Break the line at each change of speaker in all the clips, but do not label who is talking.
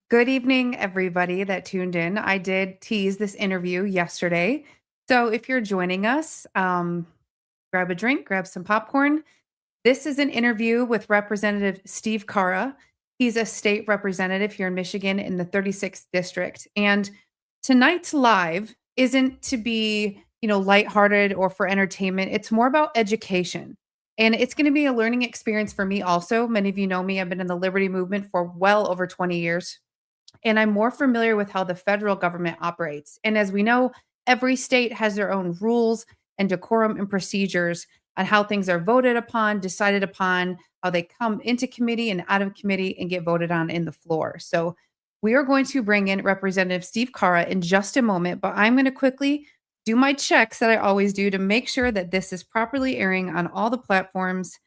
Good evening, everybody that tuned in. I did tease this interview yesterday. So if you're joining us, grab a drink, grab some popcorn. This is an interview with Representative Steve Carra. He's a state representative here in Michigan in the 36th district. And tonight's live isn't to be, lighthearted or for entertainment. It's more about education. And it's going to be a learning experience for me also. Many of you know me. I've been in the liberty movement for well over 20 years and I'm more familiar with how the federal government operates. And as we know, every state has their own rules and decorum and procedures on how things are voted upon, decided upon, how they come into committee and out of committee and get voted on in the floor. So we are going to bring in Representative Steve Carra in just a moment, but I'm going to quickly do my checks that I always do to make sure that this is properly airing on all the platforms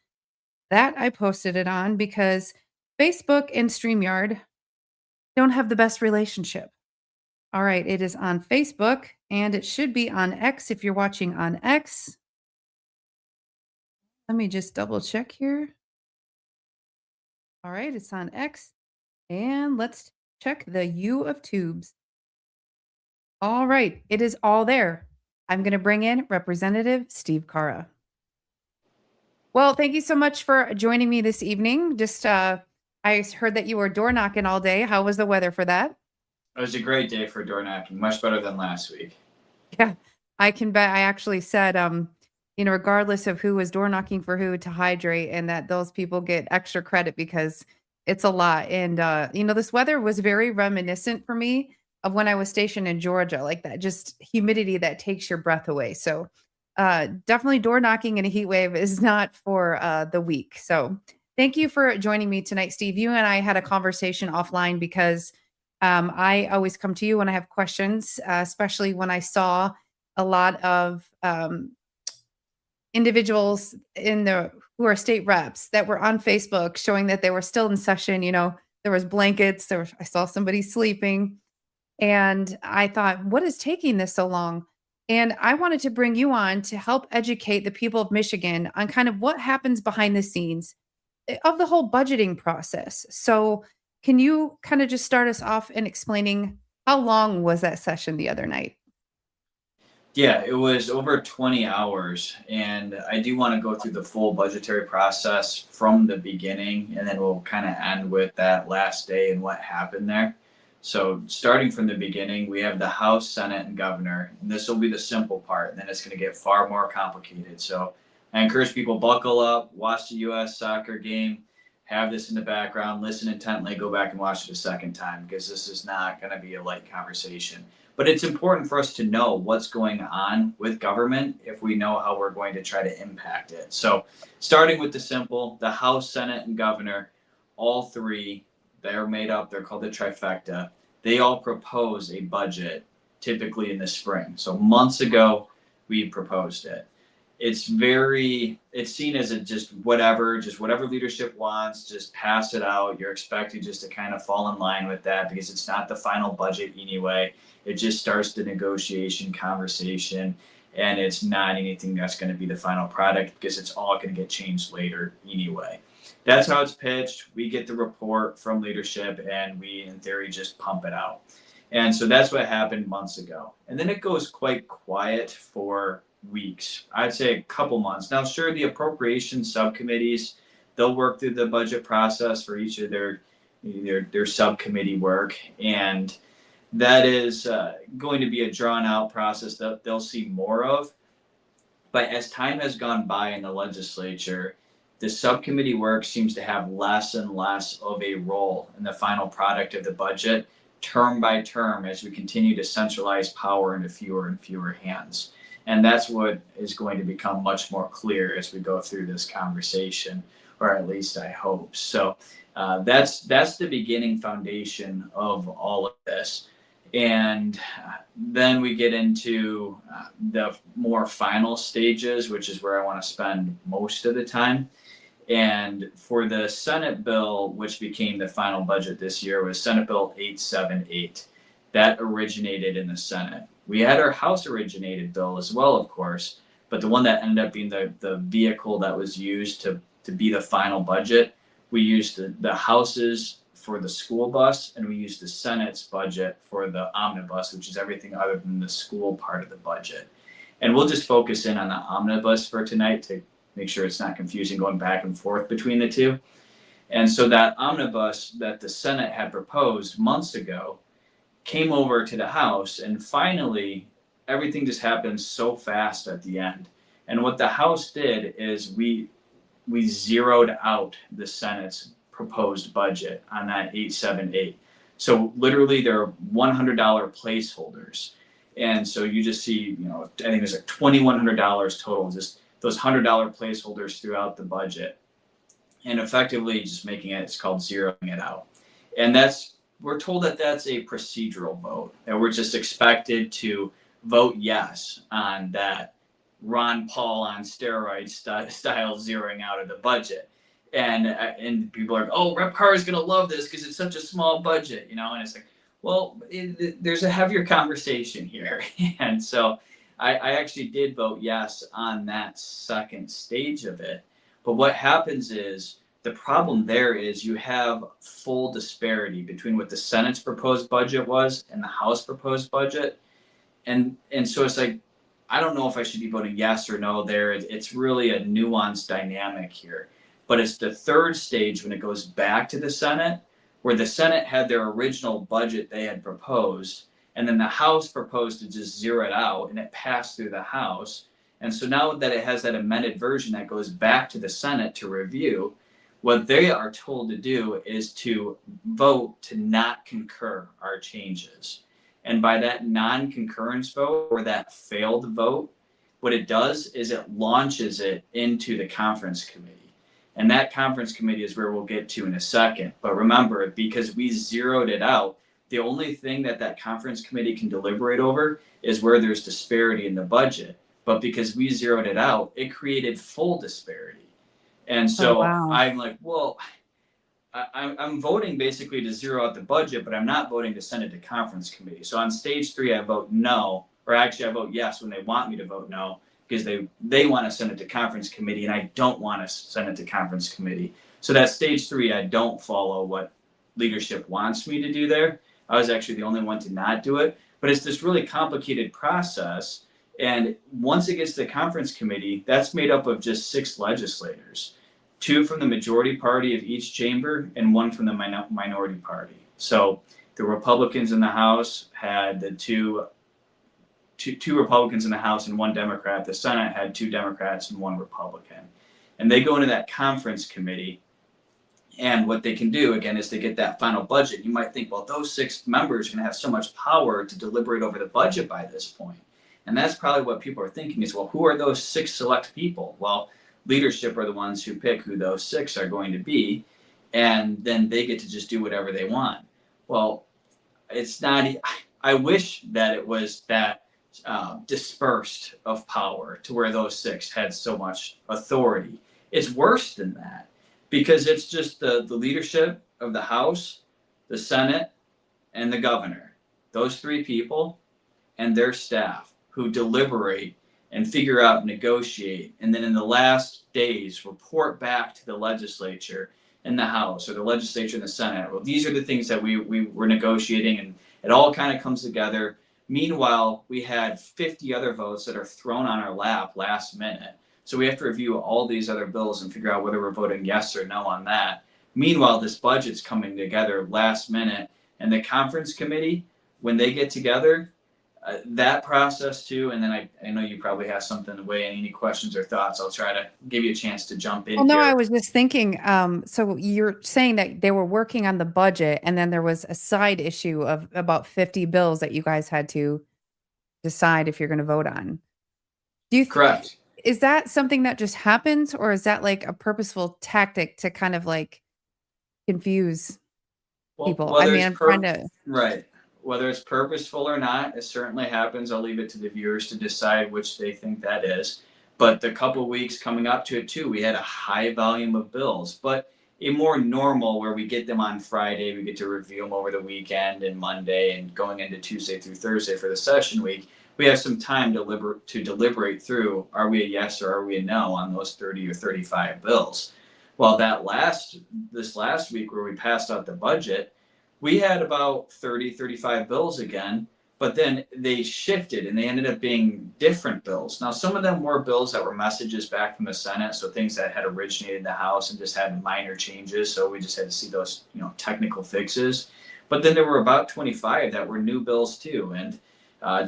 that I posted it on because Facebook and StreamYard don't have the best relationship. All right, it is on Facebook and it should be on X if you're watching on X. Let me just double check here. All right, it's on X. And let's check the U of tubes. All right, it is all there. I'm going to bring in Representative Steve Carra. Well, thank you so much for joining me this evening. I heard that you were door knocking all day. How was the weather for that?
It was a great day for door knocking, much better than last week.
Yeah, I can bet. I actually said, regardless of who was door knocking for who, to hydrate, and that those people get extra credit because it's a lot. And this weather was very reminiscent for me of when I was stationed in Georgia, like that just humidity that takes your breath away. So definitely door knocking in a heat wave is not for the weak. So thank you for joining me tonight, Steve. You and I had a conversation offline because I always come to you when I have questions, especially when I saw a lot of individuals who are state reps that were on Facebook showing that they were still in session. There was blankets. I saw somebody sleeping, and I thought, what is taking this so long? And I wanted to bring you on to help educate the people of Michigan on kind of what happens behind the scenes of the whole budgeting process. So, can you kind of just start us off in explaining how long was that session the other night?
Yeah, it was over 20 hours, and I do want to go through the full budgetary process from the beginning, and then we'll kind of end with that last day and what happened there. So, starting from the beginning, we have the House, Senate, and Governor, and this will be the simple part, and then it's going to get far more complicated. So, I encourage people buckle up, watch the U.S. soccer game, have this in the background, listen intently, go back and watch it a second time because this is not going to be a light conversation. But it's important for us to know what's going on with government if we know how we're going to try to impact it. So, starting with the simple, the House, Senate, and Governor, all three, they're made up, they're called the trifecta. They all propose a budget typically in the spring. So, months ago, we proposed it. It's seen as just whatever leadership wants, just pass it out. You're expected just to kind of fall in line with that because it's not the final budget anyway. It just starts the negotiation conversation, and it's not anything that's going to be the final product because it's all going to get changed later anyway. That's how it's pitched. We get the report from leadership and we in theory just pump it out. And so that's what happened months ago. And then it goes quite quiet for weeks. I'd say a couple months. Now, sure, the appropriations subcommittees, they'll work through the budget process for each of their subcommittee work, and that is going to be a drawn out process that they'll see more of. But as time has gone by in the legislature, the subcommittee work seems to have less and less of a role in the final product of the budget, term by term, as we continue to centralize power into fewer and fewer hands. And that's what is going to become much more clear as we go through this conversation, or at least I hope. So that's the beginning foundation of all of this. And then we get into the more final stages, which is where I want to spend most of the time. And for the Senate bill, which became the final budget this year, was Senate Bill 878. That originated in the Senate. We had our House originated bill as well, of course, but the one that ended up being the vehicle that was used to be the final budget, we used the House's for the school bus, and we use the Senate's budget for the omnibus, which is everything other than the school part of the budget. And we'll just focus in on the omnibus for tonight to make sure it's not confusing going back and forth between the two. And so that omnibus that the Senate had proposed months ago came over to the House, and finally everything just happened so fast at the end. And what the House did is we zeroed out the Senate's proposed budget on that 878. So literally there are $100 placeholders. And so you just see, I think there's like $2,100 total, just those $100 placeholders throughout the budget. And effectively just making it, it's called zeroing it out. And we're told that that's a procedural vote, that we're just expected to vote yes on that Ron Paul on steroids style zeroing out of the budget. And people are like, oh, Rep Carra is going to love this because it's such a small budget, and it's like, well, there's a heavier conversation here. And so I actually did vote yes on that second stage of it. But what happens is, the problem there is you have full disparity between what the Senate's proposed budget was and the House proposed budget. And so it's like, I don't know if I should be voting yes or no there. It's really a nuanced dynamic here. But it's the third stage when it goes back to the Senate, where the Senate had their original budget they had proposed, and then the House proposed to just zero it out, and it passed through the House. And so now that it has that amended version that goes back to the Senate to review, what they are told to do is to vote to not concur our changes. And by that non-concurrence vote, or that failed vote, what it does is it launches it into the conference committee. And that conference committee is where we'll get to in a second. But remember, because we zeroed it out, the only thing that conference committee can deliberate over is where there's disparity in the budget. But because we zeroed it out, it created full disparity. And so
wow.
I'm like, well, I'm voting basically to zero out the budget, but I'm not voting to send it to conference committee. So on stage 3, I vote no, or actually I vote yes when they want me to vote no, because they want to send it to conference committee, and I don't want to send it to conference committee. So that stage 3, I don't follow what leadership wants me to do there. I was actually the only one to not do it, but it's this really complicated process. And once it gets to the conference committee, that's made up of just 6 legislators, 2 from the majority party of each chamber and 1 from the minority party. So the Republicans in the House had the two Republicans in the House and 1 Democrat. The Senate had 2 Democrats and 1 Republican. And they go into that conference committee, and what they can do, again, is they get that final budget. You might think, well, those 6 members are going to have so much power to deliberate over the budget by this point. And that's probably what people are thinking is, well, who are those 6 select people? Well, leadership are the ones who pick who those 6 are going to be, and then they get to just do whatever they want. Well, it's not. I wish that it was that dispersed of power to where those 6 had so much authority. It's worse than that, because it's just the leadership of the House, the Senate, and the governor. Those 3 people and their staff who deliberate and figure out, negotiate, and then in the last days report back to the legislature in the House or the legislature in the Senate. Well, these are the things that we were negotiating, and it all kind of comes together. Meanwhile, we had 50 other votes that are thrown on our lap last minute. So we have to review all these other bills and figure out whether we're voting yes or no on that. Meanwhile, this budget's coming together last minute, and the conference committee, when they get together, that process too, and then I know you probably have something to weigh in. Any questions or thoughts? I'll try to give you a chance to jump in
Well, no,
here.
I was just thinking, so you're saying that they were working on the budget, and then there was a side issue of about 50 bills that you guys had to decide if you're going to vote on. Do you
Correct.
Is that something that just happens, or is that like a purposeful tactic to kind of like confuse
Well,
people? I
whether
mean,
it's
I'm trying to.
right, whether it's purposeful or not, it certainly happens. I'll leave it to the viewers to decide which they think that is. But the couple weeks coming up to it too, we had a high volume of bills, but a more normal where we get them on Friday, we get to review them over the weekend and Monday, and going into Tuesday through Thursday for the session week, we have some time to deliberate through, are we a yes or are we a no on those 30 or 35 bills. Well, this last week where we passed out the budget, we had about 30, 35 bills again, but then they shifted and they ended up being different bills. Now, some of them were bills that were messages back from the Senate, so things that had originated in the House and just had minor changes. So we just had to see those, technical fixes. But then there were about 25 that were new bills too, and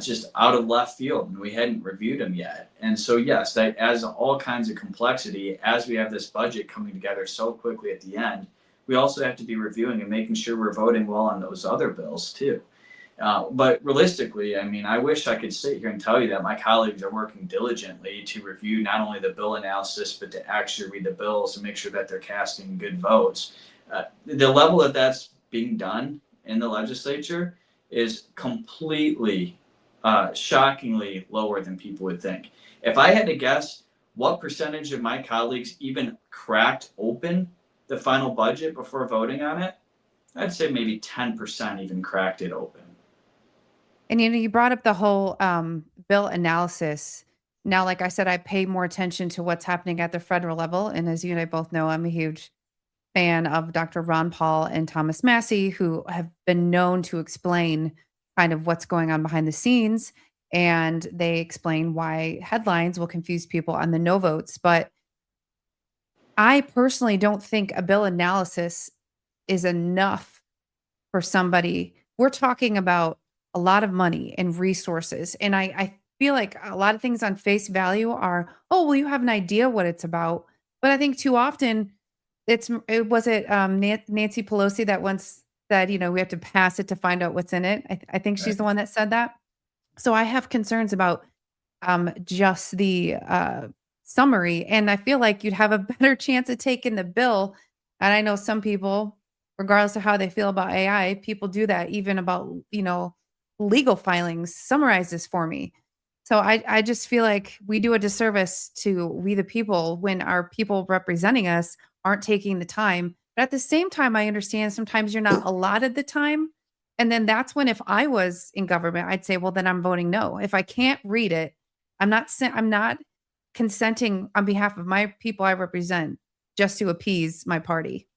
just out of left field, and we hadn't reviewed them yet. And so, yes, that adds all kinds of complexity as we have this budget coming together so quickly at the end. We also have to be reviewing and making sure we're voting well on those other bills too. But realistically, I mean, I wish I could sit here and tell you that my colleagues are working diligently to review not only the bill analysis, but to actually read the bills and make sure that they're casting good votes. The level that that's being done in the legislature is completely, shockingly lower than people would think. If I had to guess what percentage of my colleagues even cracked open the final budget before voting on it, I'd say maybe 10% even cracked it open.
And you brought up the whole bill analysis. Now, like I said, I pay more attention to what's happening at the federal level. And as you and I both know, I'm a huge fan of Dr. Ron Paul and Thomas Massey, who have been known to explain kind of what's going on behind the scenes. And they explain why headlines will confuse people on the no votes. But I personally don't think a bill analysis is enough for somebody. We're talking about a lot of money and resources. And I feel like a lot of things on face value are, oh, well, you have an idea what it's about. But I think too often it was it Nancy Pelosi that once said, we have to pass it to find out what's in it. I think she's
Right.
the one that said that. So I have concerns about just the summary. And I feel like you'd have a better chance of taking the bill. And I know some people, regardless of how they feel about AI, people do that even about, legal filings. Summarize this for me. So I just feel like we do a disservice to we the people when our people representing us aren't taking the time. But at the same time, I understand sometimes you're not allotted the time. And then that's when if I was in government, I'd say, well, then I'm voting no. If I can't read it, I'm not consenting on behalf of my people I represent just to appease my party.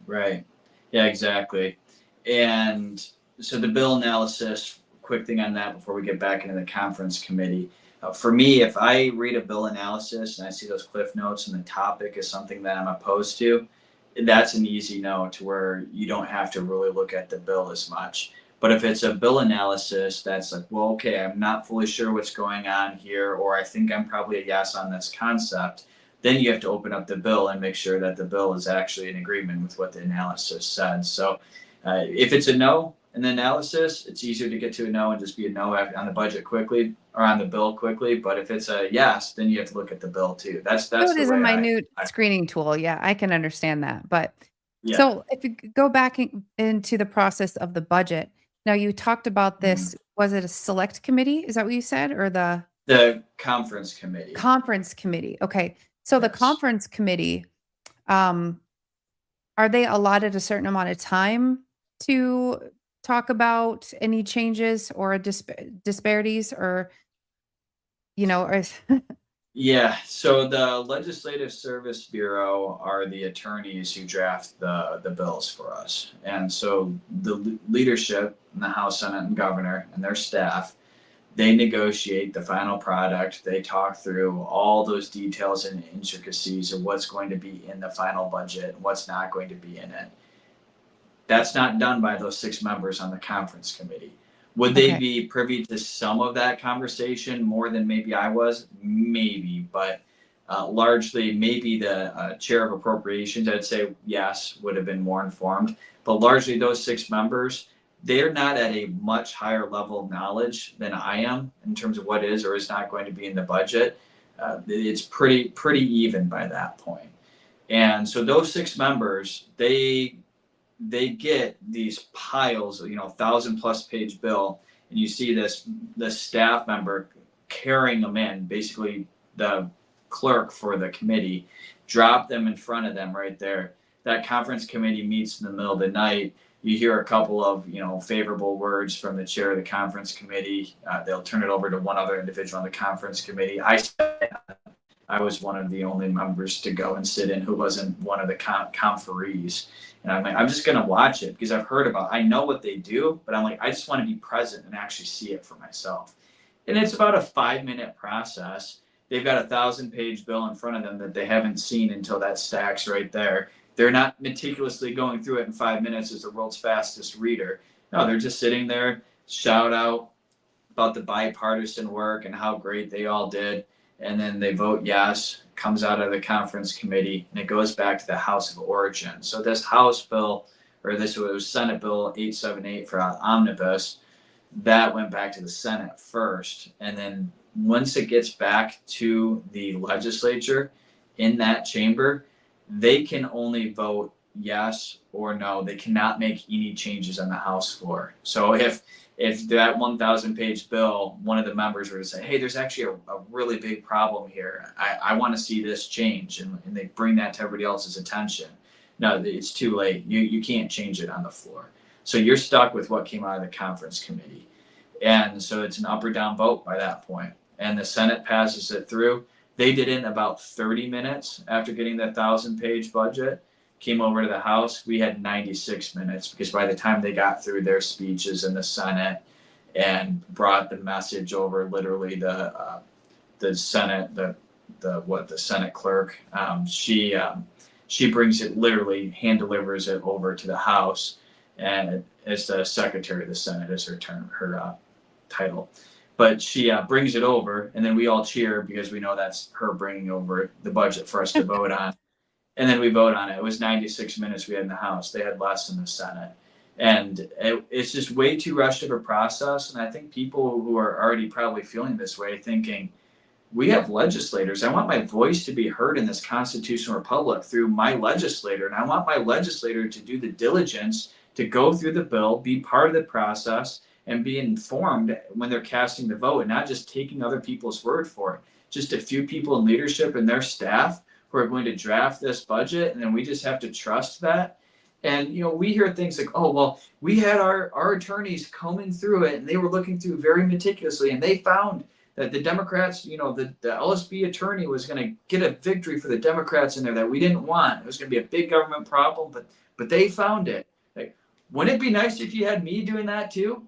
Right. Yeah, exactly. And so the bill analysis, quick thing on that before we get back into the conference committee. For me, if I read a bill analysis and I see those cliff notes and the topic is something that I'm opposed to, that's an easy no to where you don't have to really look at the bill as much. But if it's a bill analysis that's like, well, okay, I'm not fully sure what's going on here, or I think I'm probably a yes on this concept, then you have to open up the bill and make sure that the bill is actually in agreement with what the analysis said. So if it's a no in the analysis, it's easier to get to a no and just be a no on the budget quickly or on the bill quickly. But if it's a yes, then you have to look at the bill too. That's
So
that's
it
the
is a
way
minute
I
screening tool. Yeah, I can understand that. But
yeah.
so if you go back into the process of the budget, now you talked about
Mhm.
this, was it a select committee? Is that what you said? Or the
The conference committee.
conference committee? Okay. So the
Yes.
conference committee, um, are they allotted a certain amount of time to talk about any changes or disparities or, or
Yeah, so the Legislative Service Bureau are the attorneys who draft the bills for us. And so the leadership in the House, Senate, and Governor and their staff, they negotiate the final product. They talk through all those details and intricacies of what's going to be in the final budget and what's not going to be in it. That's not done by those 6 members on the conference committee. Would they
okay.
be privy to some of that conversation more than maybe I was? Maybe, but largely, maybe the chair of appropriations, I'd say yes, would have been more informed. But largely, those 6 members, they're not at a much higher level of knowledge than I am in terms of what is or is not going to be in the budget. It's pretty even by that point. And so those 6 members, they get these piles, 1,000+ page bill, and you see the staff member carrying them in, basically the clerk for the committee, drop them in front of them right there. That conference committee meets in the middle of the night. You hear a couple of favorable words from the chair of the conference committee. They'll turn it over to one other individual on the conference committee. I was one of the only members to go and sit in who wasn't one of the conferees. And I'm like, I'm just going to watch it because I know what they do, but I'm like, I just want to be present and actually see it for myself. And it's about a 5-minute process. They've got a 1,000-page bill in front of them that they haven't seen until that stacks right there. They're not meticulously going through it in 5 minutes as the world's fastest reader. No, they're just sitting there, shout out about the bipartisan work and how great they all did. And then they vote yes, comes out of the conference committee, and it goes back to the House of Origin. So this House bill, or this was Senate Bill 878 for omnibus, that went back to the Senate first. And then once it gets back to the legislature in that chamber, they can only vote yes or no. They cannot make any changes on the House floor. So if that 1,000-page bill, one of the members were to say, hey, there's actually a really big problem here. I want to see this change. And they bring that to everybody else's attention. No, it's too late. You can't change it on the floor. So you're stuck with what came out of the conference committee. And so it's an up or down vote by that point. And the Senate passes it through. They did it in about 30 minutes after getting that 1,000-page budget. Came over to the House, we had 96 minutes because by the time they got through their speeches in the Senate and brought the message over, literally the Senate, the Senate clerk, she brings it, literally hand delivers it over to the House, and it's the Secretary of the Senate is her term, her title. But she brings it over, and then we all cheer because we know that's her bringing over the budget for us to vote on. And then we vote on it. It was 96 minutes we had in the House. They had less in the Senate. And it's just way too rushed of a process. And I think people who are already probably feeling this way, thinking, we have legislators. I want my voice to be heard in this constitutional republic through my legislator. And I want my legislator to do the diligence to go through the bill, be part of the process, and be informed when they're casting the vote and not just taking other people's word for it. Just a few people in leadership and their staff who are going to draft this budget, and then we just have to trust that. And we hear things like, oh, well, we had our attorneys combing through it, and they were looking through very meticulously, and they found that the Democrats, the LSB attorney was going to get a victory for the Democrats in there that we didn't want. It was going to be a big government problem, but they found it. Like, wouldn't it be nice if you had me doing that too?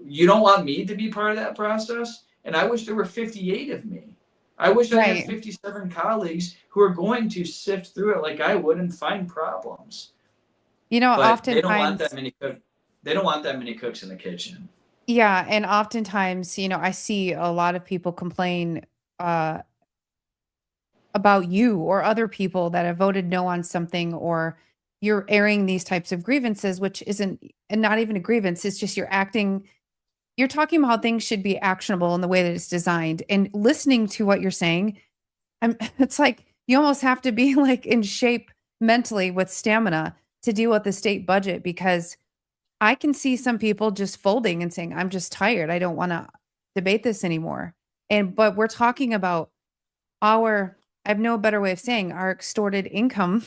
You don't want me to be part of that process? And I wish there were 58 of me. I wish I had 57 colleagues who are going to sift through it like I would and find problems. But
oftentimes
they don't want that many cooks. They don't want that many cooks in the kitchen.
yeah, and oftentimes, I see a lot of people complain uh, about you or other people that have voted no on something, or you're airing these types of grievances, which isn't, and not even a grievance. It's just you're talking about how things should be actionable in the way that it's designed, and listening to what you're saying. It's like you almost have to be like in shape mentally with stamina to deal with the state budget, because I can see some people just folding and saying, I'm just tired. I don't want to debate this anymore. But we're talking about I have no better way of saying our extorted income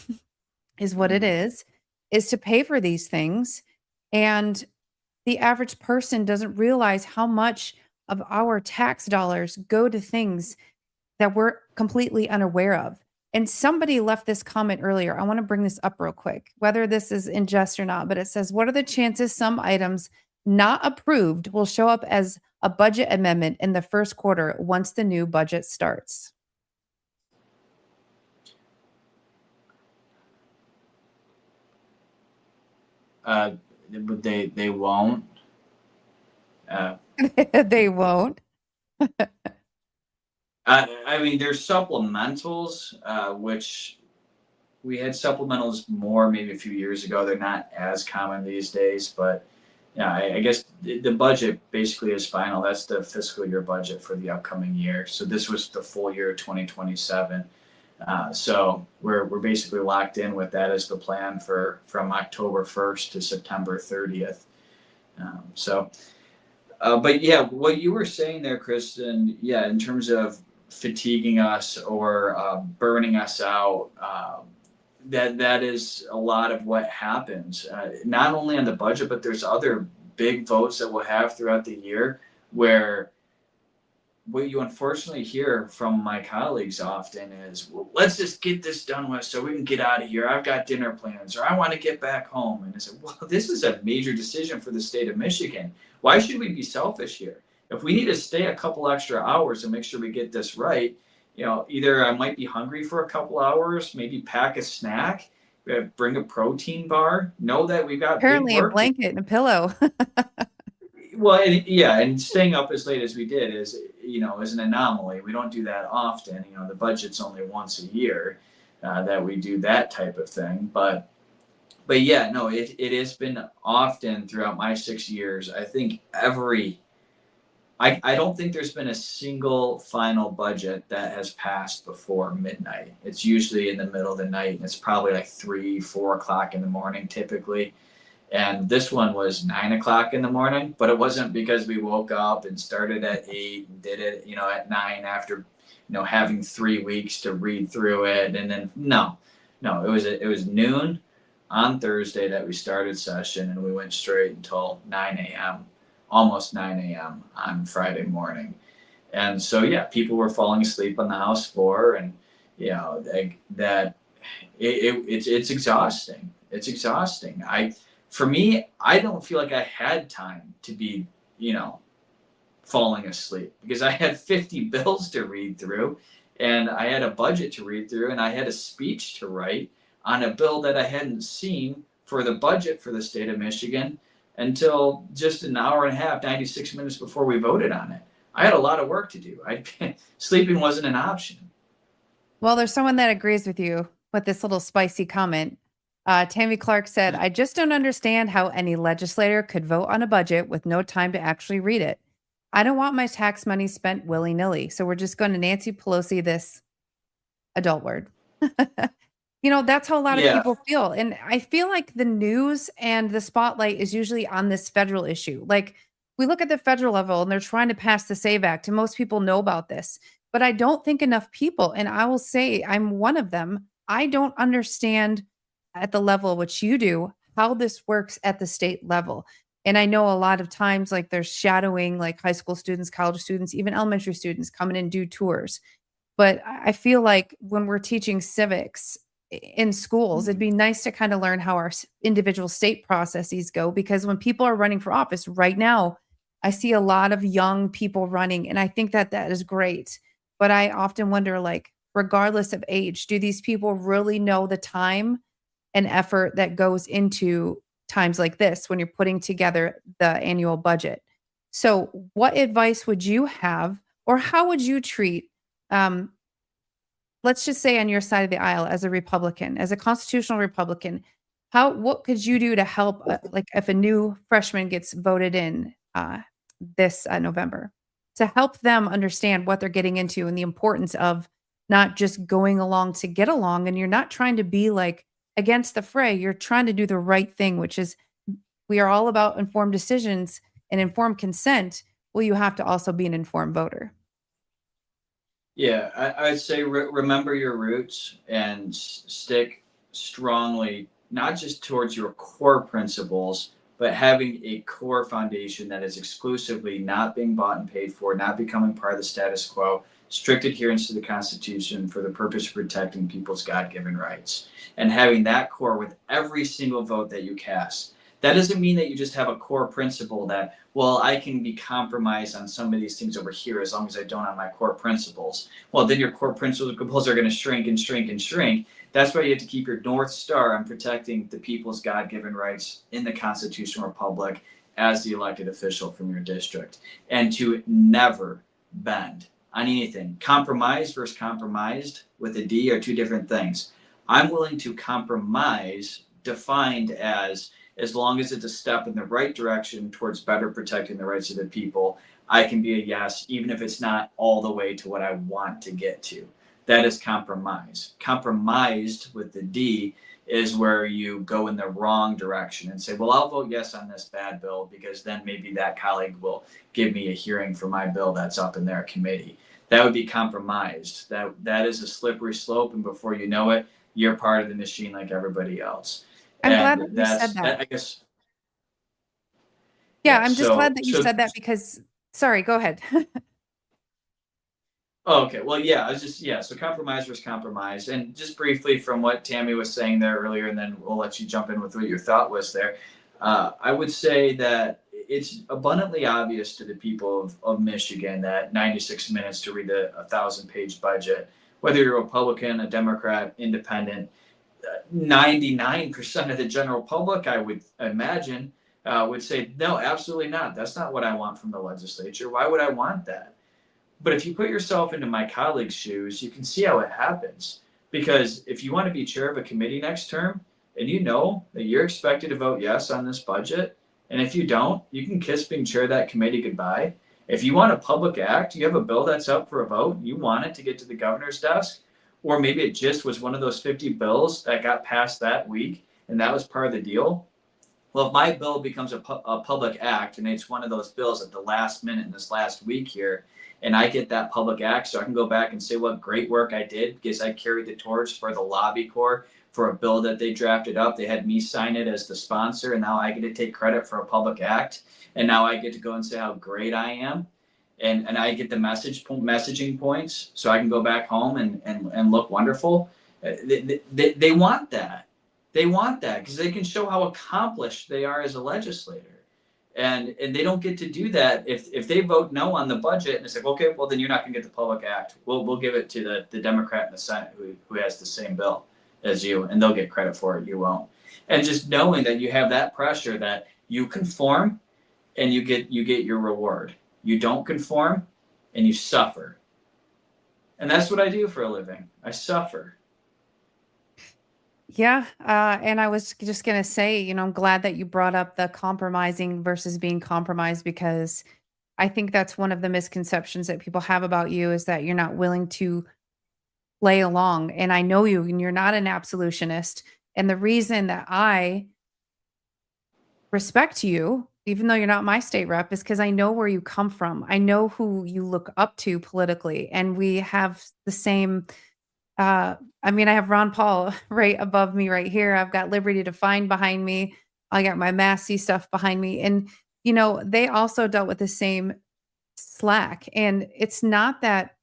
is what it is to pay for these things. And the average person doesn't realize how much of our tax dollars go to things that we're completely unaware of. And somebody left this comment earlier. I want to bring this up real quick, whether this is in jest or not, but it says, what are the chances some items not approved will show up as a budget amendment in the first quarter once the new budget starts?
They won't.
They won't.
I mean, there's supplementals, which we had supplementals more maybe a few years ago. They're not as common these days, but yeah, I guess the budget basically is final. That's the fiscal year budget for the upcoming year. So this was the full year 2027. So we're basically locked in with that as the plan from October 1st to September 30th. But yeah, what you were saying there, Kristen, yeah, in terms of fatiguing us or burning us out, that is a lot of what happens. Not only on the budget, but there's other big votes that we'll have throughout the year where what you unfortunately hear from my colleagues often is, well, let's just get this done with so we can get out of here. I've got dinner plans, or I want to get back home. And I said, well, this is a major decision for the state of Michigan. Why should we be selfish here? If we need to stay a couple extra hours and make sure we get this right, either I might be hungry for a couple hours, maybe pack a snack, bring a protein bar, know that we've got big
Apparently a
work to.
blanket and a pillow.
Well, yeah, and staying up as late as we did is an anomaly. We don't do that often. The budget's only once a year that we do that type of thing. But yeah, no, it has been often throughout my 6 years. I don't think there's been a single final budget that has passed before midnight. It's usually in the middle of the night, and it's probably like 3, 4 o'clock in the morning typically. And this one was 9 o'clock in the morning, but it wasn't because we woke up and started at 8 and did it, at 9 after, having 3 weeks to read through it. And then, no, it was noon on Thursday that we started session, and we went straight until 9 a.m., almost 9 a.m. on Friday morning. And so, yeah, people were falling asleep on the house floor, and, that it's exhausting. It's exhausting. For me, I don't feel like I had time to be, falling asleep because I had 50 bills to read through, and I had a budget to read through, and I had a speech to write on a bill that I hadn't seen for the budget for the state of Michigan until just an hour and a half, 96 minutes before we voted on it. I had a lot of work to do. Sleeping wasn't an option.
Well, there's someone that agrees with you with this little spicy comment. Tammy Clark said, I just don't understand how any legislator could vote on a budget with no time to actually read it. I don't want my tax money spent willy nilly. So we're just going to Nancy Pelosi this adult word. That's how a lot of
Yeah,
people feel. And I feel like the news and the spotlight is usually on this federal issue. Like we look at the federal level and they're trying to pass the SAVE Act, and most people know about this. But I don't think enough people, and I will say I'm one of them, I don't understand at the level which you do how this works at the state level. And I know a lot of times, like there's shadowing, like high school students, college students, even elementary students come in and do tours. But I feel like when we're teaching civics in schools, it'd be nice to kind of learn how our individual state processes go. Because when people are running for office right now, I see a lot of young people running, and I think that that is great. But I often wonder, like, regardless of age, do these people really know the time and effort that goes into times like this when you're putting together the annual budget? So, what advice would you have, or how would you treat, um, let's just say on your side of the aisle as a Republican, as a constitutional Republican, what could you do to help, like if a new freshman gets voted in this November, to help them understand what they're getting into and the importance of not just going along to get along, and you're not trying to be like against the fray, you're trying to do the right thing, which is we are all about informed decisions and informed consent. Well, you have to also be an informed voter.
yeah. I'd say remember your roots and stick strongly, not just towards your core principles, but having a core foundation that is exclusively not being bought and paid for, not becoming part of the status quo, strict adherence to the Constitution for the purpose of protecting people's God given rights, and having that core with every single vote that you cast. That doesn't mean that you just have a core principle that, well, I can be compromised on some of these things over here as long as I don't have my core principles. Well, then your core principles are going to shrink and shrink and shrink. That's why you have to keep your North Star on protecting the people's God given rights in the constitutional republic as the elected official from your district, and to never bend on anything. Compromise versus compromised with a D are two different things. I'm willing to compromise, defined as long as it's a step in the right direction towards better protecting the rights of the people, I can be a yes, even if it's not all the way to what I want to get to. That is compromise. Compromised with the D is where you go in the wrong direction and say, well, I'll vote yes on this bad bill because then maybe that colleague will give me a hearing for my bill that's up in their committee. That would be compromised. That is a slippery slope, and before you know it, you're part of the machine like everybody else.
I'm glad
And
that you said that.
I guess,
Yeah,
yeah.
I'm just glad that you
So
said that because sorry, go ahead.
Oh, okay. Well, yeah, I was just, yeah. So compromise versus compromise, and just briefly from what Tammy was saying there earlier, and then we'll let you jump in with what your thought was there. I would say that it's abundantly obvious to the people of Michigan that 96 minutes to read a 1,000-page budget, whether you're a Republican, a Democrat, Independent, 99% of the general public, I would imagine, would say, no, absolutely not. That's not what I want from the legislature. Why would I want that? But if you put yourself into my colleague's shoes, you can see how it happens. Because if you want to be chair of a committee next term, and you know that you're expected to vote yes on this budget, and if you don't, you can kiss being chair of that committee goodbye. If you want a public act, you have a bill that's up for a vote, you want it to get to the governor's desk, or maybe it just was one of those 50 bills that got passed that week, and that was part of the deal. Well, if my bill becomes a public act and it's one of those bills at the last minute in this last week here, and I get that public act, so I can go back and say what great work I did because I carried the torch for the lobby corps for a bill that they drafted up. They had me sign it as the sponsor, and now I get to take credit for a public act. And now I get to go and say how great I am. And I get the messaging points so I can go back home and look wonderful. They want that. They want that because they can show how accomplished they are as a legislator. And they don't get to do that if they vote no on the budget and it's like, okay, well then you're not going to get the public act. We'll give it to the Democrat in the Senate who has the same bill as you, and they'll get credit for it. You won't. And just knowing that you have that pressure that you conform and you get your reward. You don't conform and you suffer. And that's what I do for a living. I suffer.
Yeah, and I was just gonna say, I'm glad that you brought up the compromising versus being compromised because I think that's one of the misconceptions that people have about you is that you're not willing to play along. And I know you, and you're not an absolutionist. And the reason that I respect you, even though you're not my state rep, is because I know where you come from. I know who you look up to politically, and we have the same I mean, I have Ron Paul right above me right here. I've got Liberty Defined behind me. I got my Massey stuff behind me. And, they also dealt with the same slack. And it's not that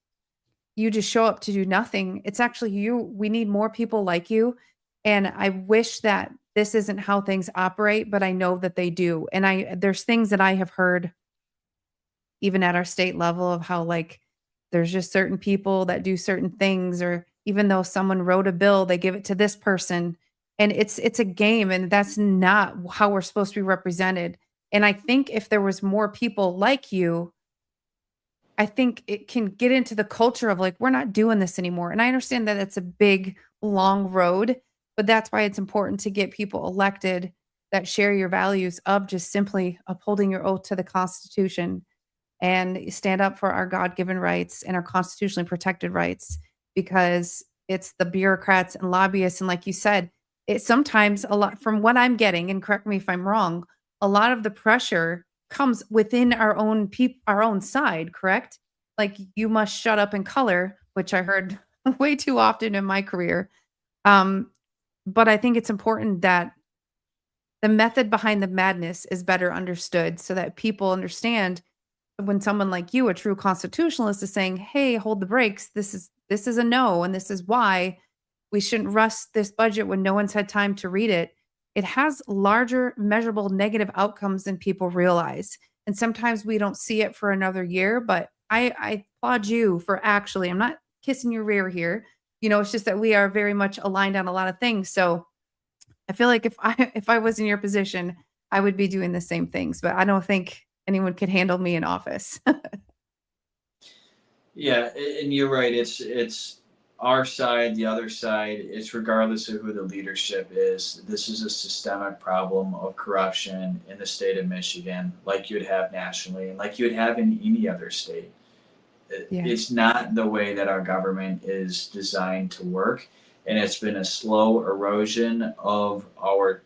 you just show up to do nothing. It's actually we need more people like you. And I wish that this isn't how things operate, but I know that they do. And there's things that I have heard even at our state level of how like there's just certain people that do certain things or even though someone wrote a bill they give it to this person and it's a game and that's not how we're supposed to be represented. And I think if there was more people like you, I think it can get into the culture of like we're not doing this anymore. And I understand that it's a big long road, but that's why it's important to get people elected that share your values of just simply upholding your oath to the Constitution and stand up for our God-given rights and our constitutionally protected rights because it's the bureaucrats and lobbyists and like you said, it sometimes a lot from what I'm getting and correct me if I'm wrong, a lot of the pressure comes within our own side, correct? Like you must shut up and color, which I heard way too often in my career. Um, but I think it's important that the method behind the madness is better understood so that people understand when someone like you, a true constitutionalist, is saying, "Hey, hold the brakes. This is a no, and this is why we shouldn't rush this budget when no one's had time to read it." It has larger, measurable negative outcomes than people realize, and sometimes we don't see it for another year. But I applaud you for actually. I'm not kissing your rear here. It's just that we are very much aligned on a lot of things. So I feel like if I if I was in your position, I would be doing the same things. But I don't think anyone could handle me in office.
Yeah, and you're right. It's our side, the other side. It's regardless of who the leadership is. This is a systemic problem of corruption in the state of Michigan, like you'd have nationally, and like you'd have in any other state.
Yeah.
It's not the way that our government is designed to work, and it's been a slow erosion of our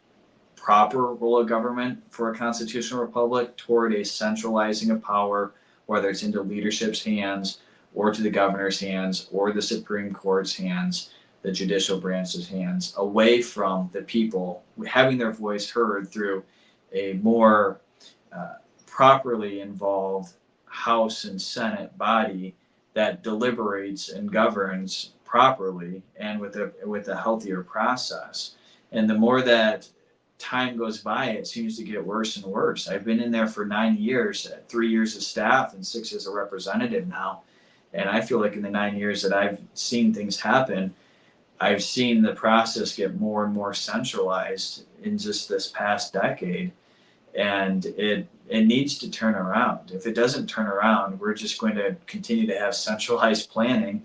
proper role of government for a constitutional republic toward a centralizing of power, whether it's into leadership's hands or to the governor's hands or the Supreme Court's hands, the judicial branch's hands, away from the people having their voice heard through a more properly involved House and Senate body that deliberates and governs properly and with a healthier process. And the more that time goes by, it seems to get worse and worse. I've been in there for 9 years, 3 years as staff and 6 as a representative now. And I feel like in the 9 years that I've seen things happen, I've seen the process get more and more centralized in just this past decade. And it needs to turn around. If it doesn't turn around, we're just going to continue to have centralized planning.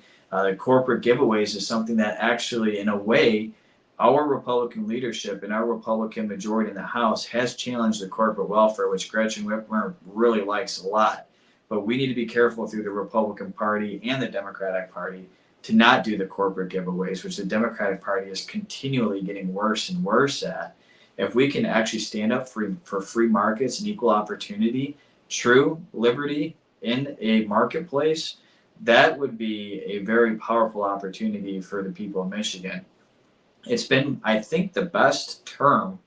Corporate giveaways is something that actually, in a way, our Republican leadership and our Republican majority in the House has challenged the corporate welfare, which Gretchen Whitmer really likes a lot. But we need to be careful through the Republican Party and the Democratic Party to not do the corporate giveaways, which the Democratic Party is continually getting worse and worse at. If we can actually stand up for free markets and equal opportunity, true liberty in a marketplace, that would be a very powerful opportunity for the people of Michigan. It's been, I think, the best term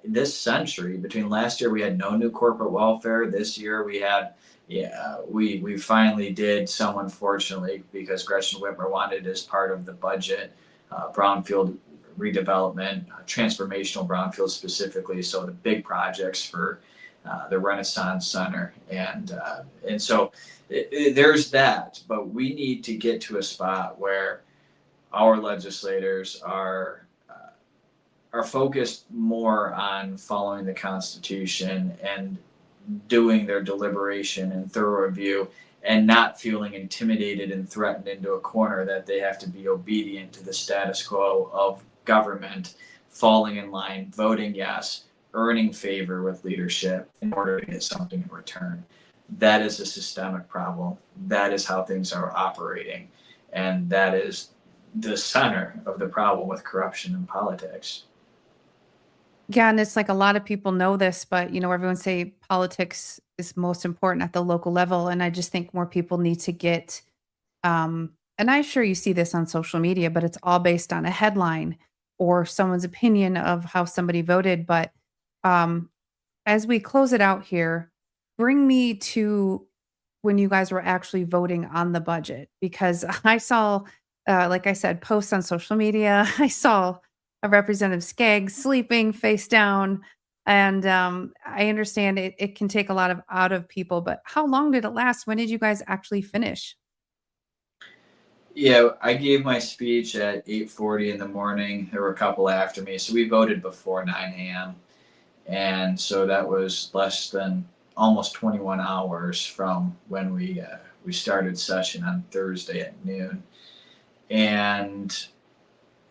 this century. Between last year, we had no new corporate welfare. This year, we had, yeah, we finally did some, unfortunately, because Gretchen Whitmer wanted as part of the budget, brownfield redevelopment, transformational brownfield specifically. So the big projects for the Renaissance Center, and so there's that. But we need to get to a spot where our legislators are focused more on following the Constitution and doing their deliberation and thorough review, and not feeling intimidated and threatened into a corner that they have to be obedient to the status quo of government, falling in line, voting yes, earning favor with leadership in order to get something in return. That is a systemic problem. That is how things are operating. And that is the center of the problem with corruption in politics.
Yeah, and it's like a lot of people know this, but everyone say politics is most important at the local level. And I just think more people need to get and I'm sure you see this on social media, but it's all based on a headline or someone's opinion of how somebody voted. But um as we close it out here, bring me to when you guys were actually voting on the budget because I saw, like I said, posts on social media. I saw a Representative Skaggs sleeping face down. And I understand it can take a lot of out of people, but how long did it last? When did you guys actually finish?
Yeah, I gave my speech at 8:40 in the morning. There were a couple after me, so we voted before 9 a.m. And so that was less than almost 21 hours from when we started session on Thursday at noon. And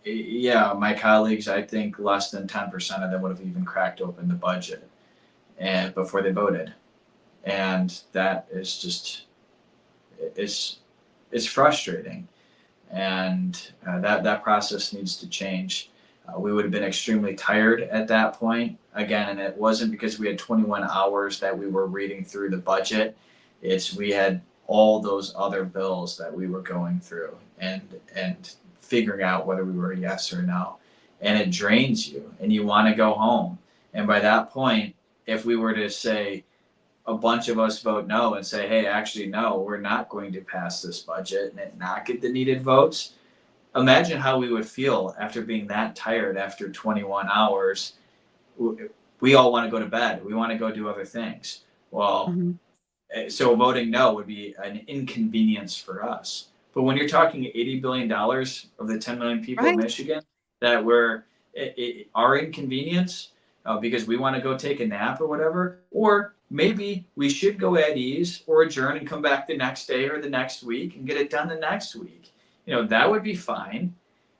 yeah, my colleagues, I think less than 10% of them would have even cracked open the budget and before they voted. And that is just it's it's frustrating, and that process needs to change. We would have been extremely tired at that point again, and it wasn't because we had 21 hours that we were reading through the budget. It's we had all those other bills that we were going through and figuring out whether we were a yes or no, and it drains you, and you want to go home. And by that point, if we were to say a bunch of us vote no and say, hey, actually, no, we're not going to pass this budget and it not get the needed votes, imagine how we would feel after being that tired after 21 hours. We all want to go to bed. We want to go do other things. Well,
Mhm.
so voting no would be an inconvenience for us. But when you're talking $80 billion of the 10 million people of
Right.
Michigan that were our inconvenience because we want to go take a nap or whatever, or maybe we should go at ease or adjourn and come back the next day or the next week and get it done the next week. That would be fine.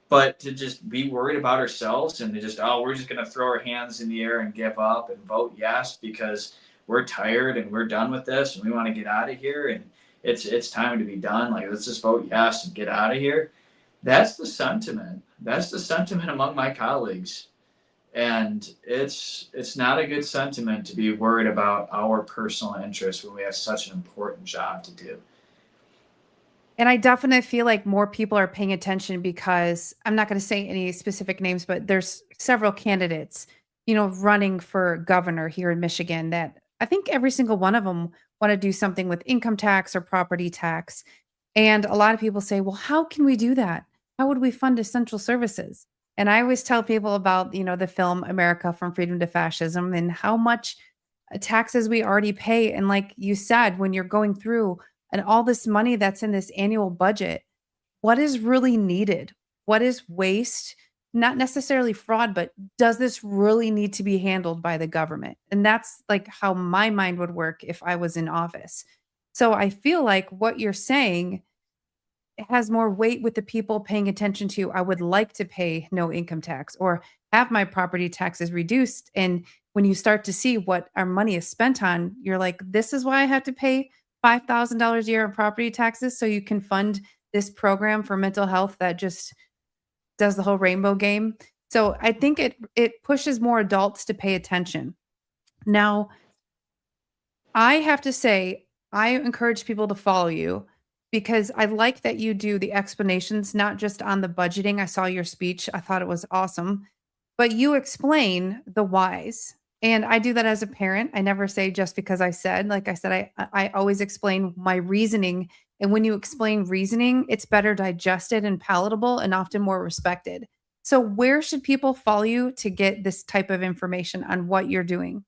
But to just be worried about ourselves and to just, oh, we're just going to throw our hands in the air and give up and vote yes because we're tired and we're done with this and we want to get out of here and it's time to be done. Like, let's just vote yes and get out of here. That's the sentiment. That's the sentiment among my colleagues. And it's not a good sentiment to be worried about our personal interests when we have such an important job to do.
And I definitely feel like more people are paying attention because I'm not going to say any specific names, but there's several candidates, running for governor here in Michigan that I think every single one of them want to do something with income tax or property tax. And a lot of people say, well, how can we do that? How would we fund essential services? And I always tell people about, the film America from Freedom to Fascism and how much taxes we already pay. And like you said, when you're going through and all this money that's in this annual budget, what is really needed? What is waste? Not necessarily fraud, but does this really need to be handled by the government? And that's like how my mind would work if I was in office. So I feel like what you're saying has more weight with the people paying attention to, I would like to pay no income tax or have my property taxes reduced. And when you start to see what our money is spent on, you're like, this is why I have to pay $5,000 a year in property taxes so you can fund this program for mental health that just does the whole rainbow game. So I think it pushes more adults to pay attention. Now, I have to say, I encourage people to follow you because I like that you do the explanations, not just on the budgeting. I saw your speech. I thought it was awesome. But you explain the whys. And I do that as a parent. I never say just because I said, like I said, I always explain my reasoning. And when you explain reasoning, it's better digested and palatable and often more respected. So where should people follow you to get this type of information on what you're doing?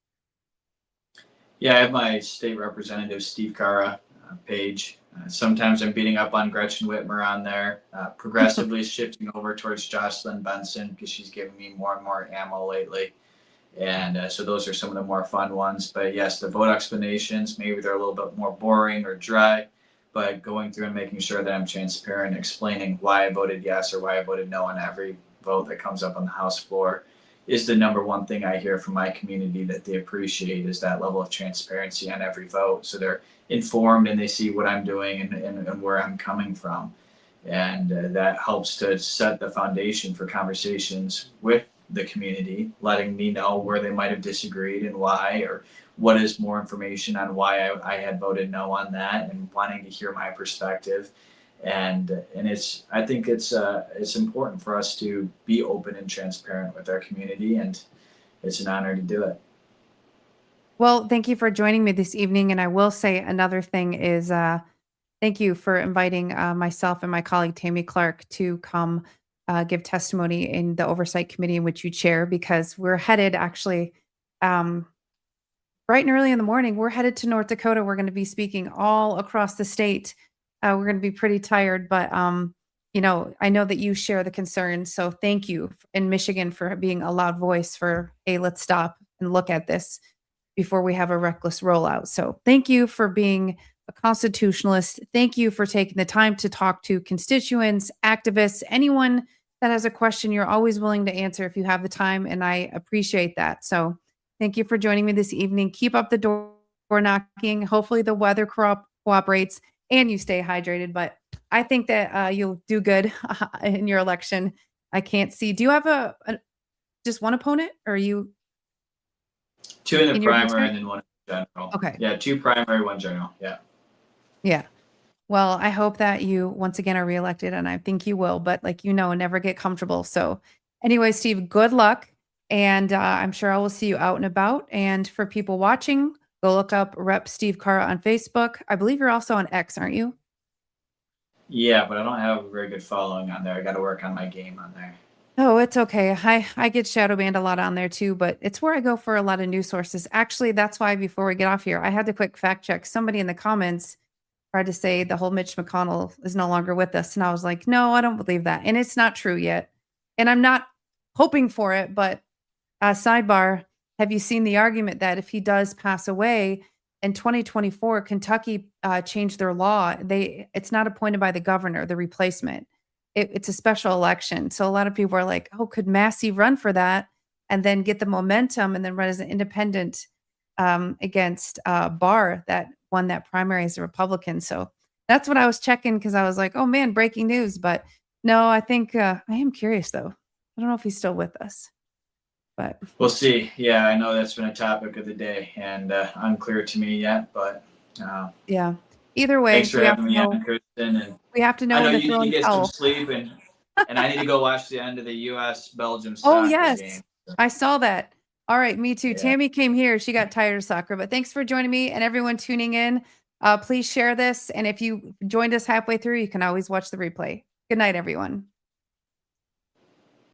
Yeah, I have my state representative Steve Carra page. Sometimes I'm beating up on Gretchen Whitmer on there, progressively shifting over towards Jocelyn Benson because she's giving me more and more ammo lately. And so those are some of the more fun ones. But yes, the vote explanations, maybe they're a little bit more boring or dry, but going through and making sure that I'm transparent, explaining why I voted yes or why I voted no on every vote that comes up on the House floor is the number one thing I hear from my community that they appreciate is that level of transparency on every vote. So they're informed and they see what I'm doing and where I'm coming from. And that helps to set the foundation for conversations with the community, letting me know where they might have disagreed and why, or what is more information on why I had voted no on that, and wanting to hear my perspective. And I think it's important for us to be open and transparent with our community, and it's an honor to do it.
Well, thank you for joining me this evening. And I will say another thing is thank you for inviting myself and my colleague Tammy Clark to come give testimony in the oversight committee in which you chair, because we're headed actually um, bright and early in the morning. We're headed to North Dakota. We're going to be speaking all across the state. We're going to be pretty tired, but I know that you share the concerns. So thank you in Michigan for being a loud voice for, hey, let's stop and look at this before we have a reckless rollout. So thank you for being a constitutionalist. Thank you for taking the time to talk to constituents, activists, anyone that has a question. You're always willing to answer if you have the time, and I appreciate that. So thank you for joining me this evening. Keep up the door knocking. Hopefully the weather cooperates and you stay hydrated. But I think that you'll do good in your election. I can't see. Do you have just one opponent, or are you
Two in the
in your
primary
district?
and then one in general.
Okay.
Yeah, two primary, one general. Yeah.
Yeah. Well, I hope that you once again are reelected, and I think you will, but like, never get comfortable. So anyway, Steve, good luck. And I'm sure I will see you out and about. And for people watching, go look up Rep Steve Carra on Facebook. I believe you're also on X, aren't you?
Yeah, but I don't have a very good following on there. I got to work on my game on there.
Oh, it's okay. I get shadow banned a lot on there too, but it's where I go for a lot of news sources. Actually, that's why before we get off here, I had to quick fact check. Somebody in the comments tried to say the whole Mitch McConnell is no longer with us. And I was like, no, I don't believe that. And it's not true yet. And I'm not hoping for it, but sidebar, have you seen the argument that if he does pass away in 2024, Kentucky changed their law? It's not appointed by the governor, the replacement. It's a special election. So a lot of people are like, oh, could Massey run for that and then get the momentum and then run as an independent against Barr that won that primary as a Republican? So that's what I was checking because I was like, oh man, breaking news. But no, I think I am curious though. I don't know if he's still with us, but
We'll see. Yeah, I know that's been a topic of the day and unclear to me yet, but
yeah. Either way,
thanks for having me on, Kristen. And
we have to know
I know
when to
you
throw
need to
in the
get some
towel.
sleep, and I need to go watch the end of the U.S. Belgium
Oh,
soccer
yes.
game.
I saw that. All right, me too.
Yeah.
Tammy came here. She got tired of soccer, but thanks for joining me and everyone tuning in. Please share this. And if you joined us halfway through, you can always watch the replay. Good night, everyone.